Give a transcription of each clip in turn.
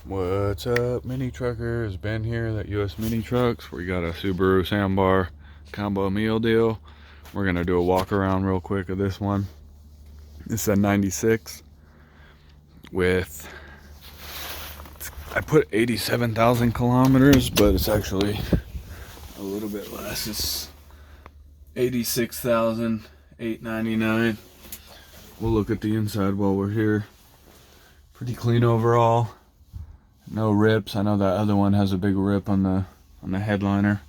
What's up, mini truckers? Ben here, that US Mini Trucks. We got a Subaru Sambar combo meal deal. We're gonna do a walk around real quick of this one. It's a 96 with, I put 87,000 kilometers, but it's actually a little bit less. It's 86,899. We'll look at the inside while we're here. Pretty clean overall. No rips. I know that other one has a big rip on the headliner.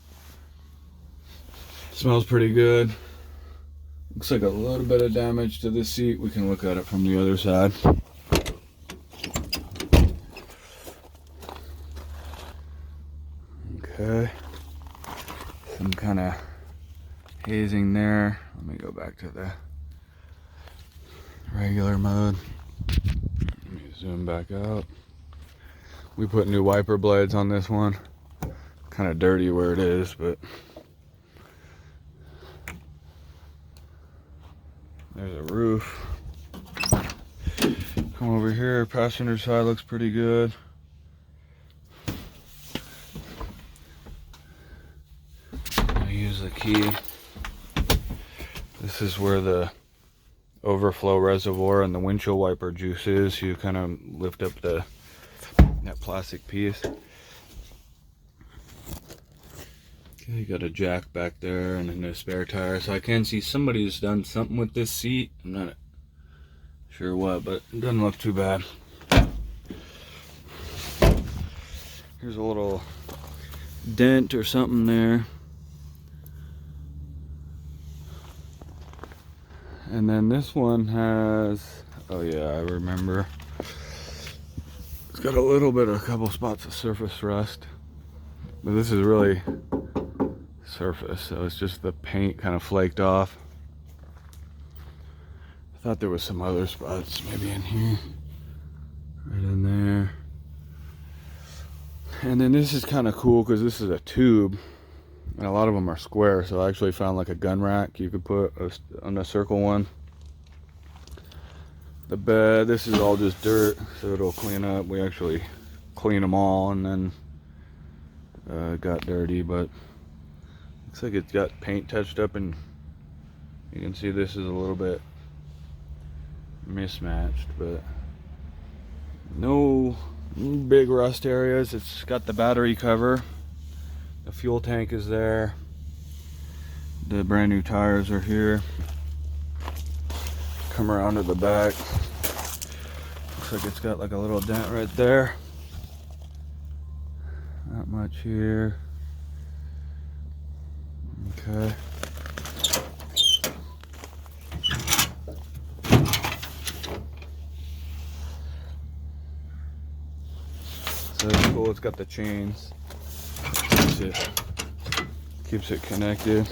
Smells pretty good. Looks like a little bit of damage to this seat. We can look at it from the other side. Okay. Some kind of hazing there. Let me go back to the regular mode. Let me zoom back out. We put new wiper blades on this one. Kind of dirty where it is, but there's a roof. Come over here, passenger side looks pretty good. I use the key. This is where the overflow reservoir and the windshield wiper juice is. You kind of lift up that plastic piece. Okay, you got a jack back there and then a spare tire. So I can see somebody's done something with this seat. I'm not sure what, but it doesn't look too bad. Here's a little dent or something there. And then this one has, oh yeah, I remember. It's got a little bit of a couple spots of surface rust, but this is really surface, so it's just the paint kind of flaked off. I thought there was some other spots, maybe in here, right in there. And then this is kind of cool because this is a tube, and a lot of them are square, so I actually found like a gun rack you could put on a circle one. The bed, this is all just dirt, so it'll clean up. We actually clean them all, and then it got dirty, but looks like it's got paint touched up, and you can see this is a little bit mismatched, but no big rust areas. It's got the battery cover. The fuel tank is there. The brand new tires are here. Come around to the back. Looks like it's got like a little dent right there. Not much here. Okay. So it's cool, it's got the chains. Keeps it connected.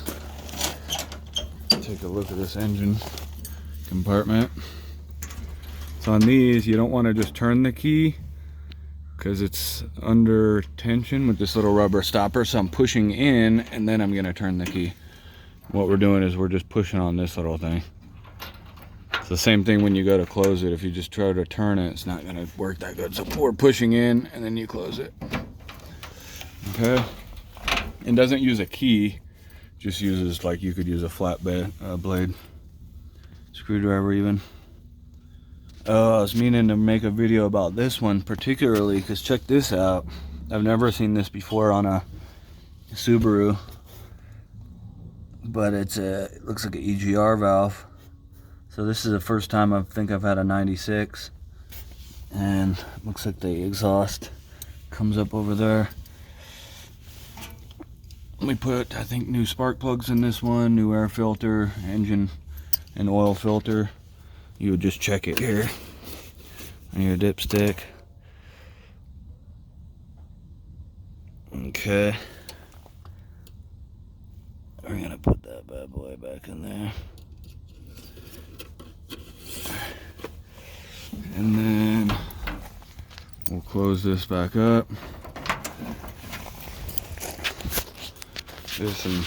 Take a look at this engine compartment. So on these, you don't want to just turn the key because it's under tension with this little rubber stopper. So I'm pushing in and then I'm going to turn the key. What we're doing is we're just pushing on this little thing. It's the same thing when you go to close it. If you just try to turn it, it's not going to work that good. So we're pushing in and then you close it. Okay. It doesn't use a key, just uses, like you could use a flat blade screwdriver even. Oh, I was meaning to make a video about this one particularly because check this out. I've never seen this before on a Subaru, but it looks like an EGR valve. So this is the first time I think I've had a 96, and it looks like the exhaust comes up over there. We put, I think, new spark plugs in this one, new air filter, engine and oil filter. You would just check it here on your dipstick. Okay. We're gonna put that bad boy back in there. And then we'll close this back up. There's some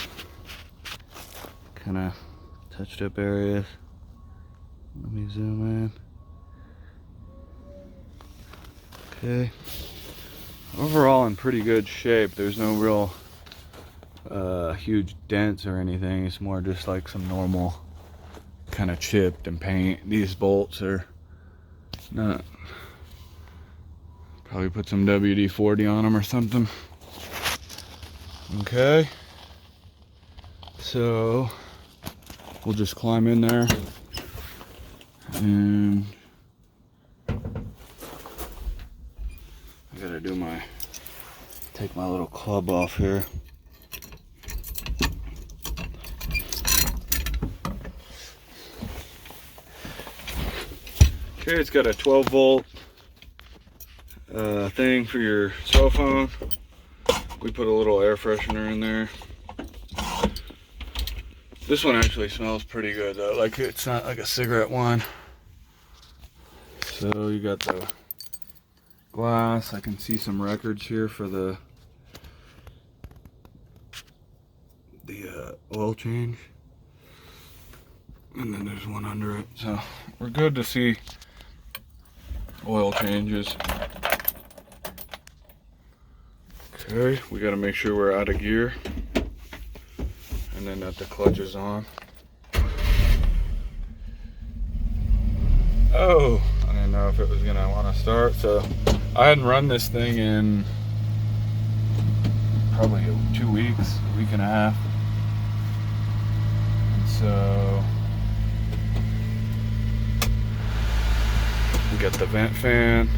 kind of touched up areas. Let me zoom in. Okay. Overall in pretty good shape. There's no real huge dents or anything. It's more just like some normal kind of chipped and paint. These bolts are not. Probably put some WD-40 on them or something. Okay, so we'll just climb in there and I gotta take my little club off here. Okay, it's got a 12 volt thing for your cell phone. We put a little air freshener in there. This one actually smells pretty good though. Like, it's not like a cigarette one. So you got the glass. I can see some records here for the oil change. And then there's one under it. So we're good to see oil changes. Okay, we got to make sure we're out of gear and then that the clutch is on. Oh, I didn't know if it was gonna want to start. So I hadn't run this thing in probably 2 weeks, a week and a half. And so we got the vent fan.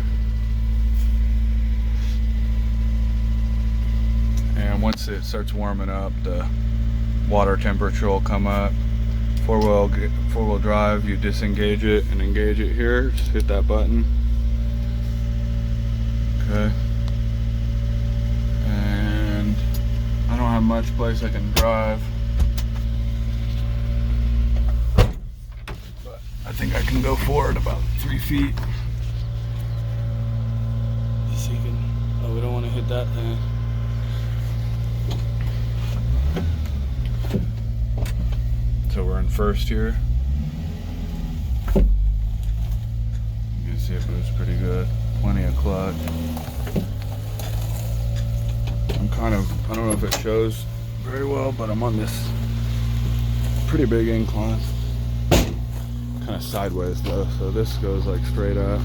And once it starts warming up, the water temperature will come up. Four-wheel drive, you disengage it and engage it here. Just hit that button. Okay. And I don't have much place I can drive, but I think I can go forward about 3 feet. Just so you can, oh, we don't want to hit that thing. So we're in first here. You can see it moves pretty good. Plenty of clutch. I don't know if it shows very well, but I'm on this pretty big incline. Kind of sideways though, so this goes like straight up.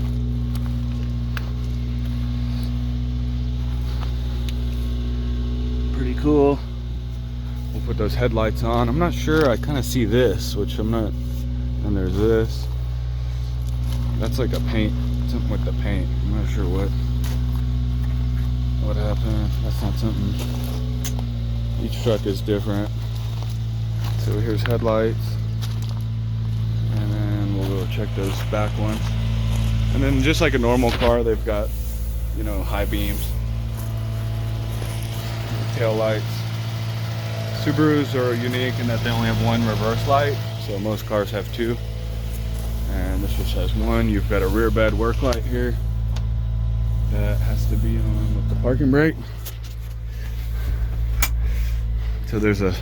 Pretty cool. We'll put those headlights on. I'm not sure, I kind of see this, which I'm not, and there's this. That's like a paint, something with the paint. I'm not sure what happened. That's not something, each truck is different. So here's headlights. And then we'll go check those back ones. And then just like a normal car, they've got, you know, high beams, tail lights. Subarus are unique in that they only have one reverse light, so most cars have two. And this just has one. You've got a rear bed work light here that has to be on with the parking brake. So there's a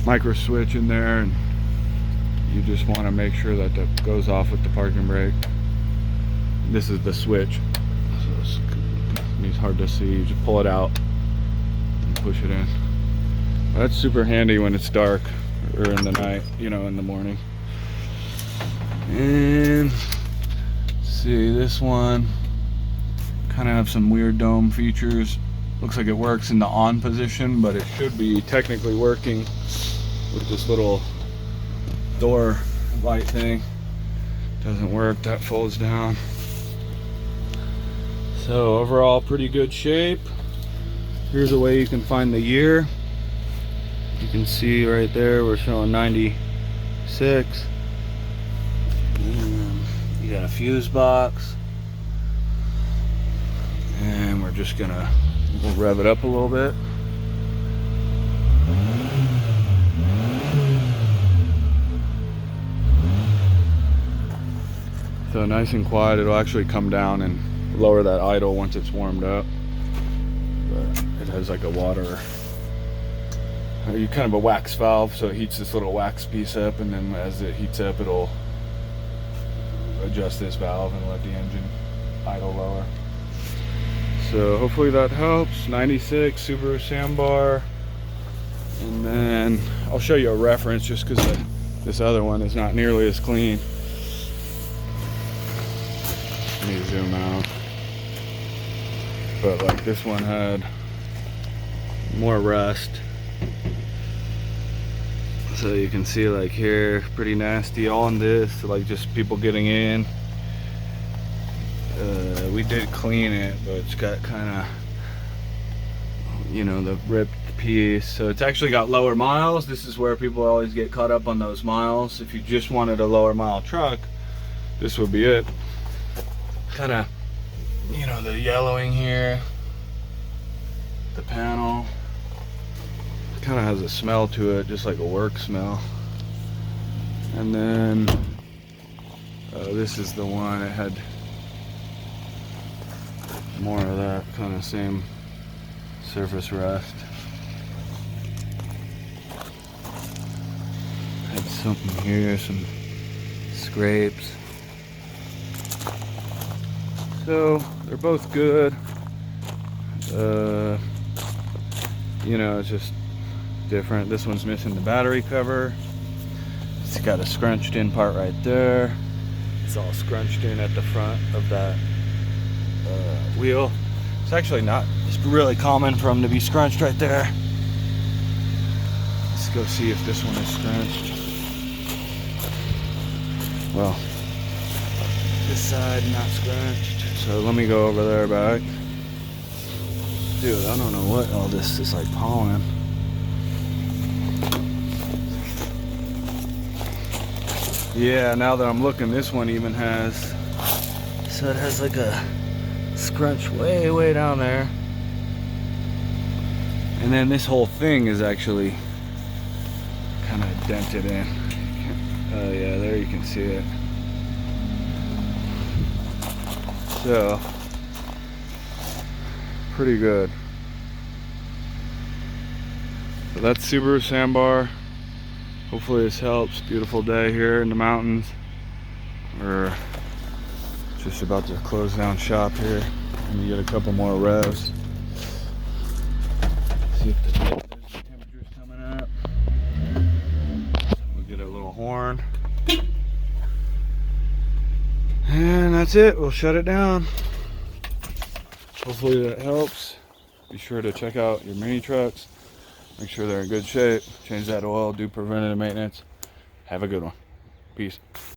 micro switch in there, and you just want to make sure that that goes off with the parking brake. This is the switch, so it's hard to see. You just pull it out and push it in. That's super handy when it's dark or in the night, you know, in the morning. And see, this one kind of have some weird dome features. Looks like it works in the on position, but it should be technically working with this little door light thing. Doesn't work, that folds down. So overall, pretty good shape. Here's a way you can find the year. You can see right there, we're showing 96. And you got a fuse box. And we're just we'll rev it up a little bit. So nice and quiet. It'll actually come down and lower that idle once it's warmed up. But it has like a water, kind of a wax valve, so it heats this little wax piece up, and then as it heats up, it'll adjust this valve and let the engine idle lower. So hopefully that helps. 96 Subaru Sambar. And then I'll show you a reference just because this other one is not nearly as clean. Let me zoom out. But like this one had more rust. So you can see like here, pretty nasty on this, like just people getting in. We did clean it, but it's got kind of, you know, the ripped piece. So it's actually got lower miles. This is where people always get caught up on those miles. If you just wanted a lower mile truck, this would be it. Kind of, you know, the yellowing here, the panel kind of has a smell to it, just like a work smell. And then this is the one that had more of that kind of same surface rust. Had something here, some scrapes. So they're both good. You know, it's just different. This one's missing the battery cover. It's got a scrunched in part right there. It's all scrunched in at the front of that wheel. It's actually not, it's really common for them to be scrunched right there. Let's go see if this one is scrunched. Well, this side not scrunched. So let me go over there back. Dude, I don't know what all this is, like pollen. Yeah, now that I'm looking, this one even has, so it has like a scrunch way down there. And then this whole thing is actually kind of dented in. Oh yeah, there you can see it. So, pretty good. So that's Subaru Sambar. Hopefully this helps. Beautiful day here in the mountains. We're just about to close down shop here and get a couple more revs. See if the temperature's coming up. We'll get a little horn. And that's it. We'll shut it down. Hopefully that helps. Be sure to check out your mini trucks. Make sure they're in good shape. Change that oil. Do preventative maintenance. Have a good one. Peace.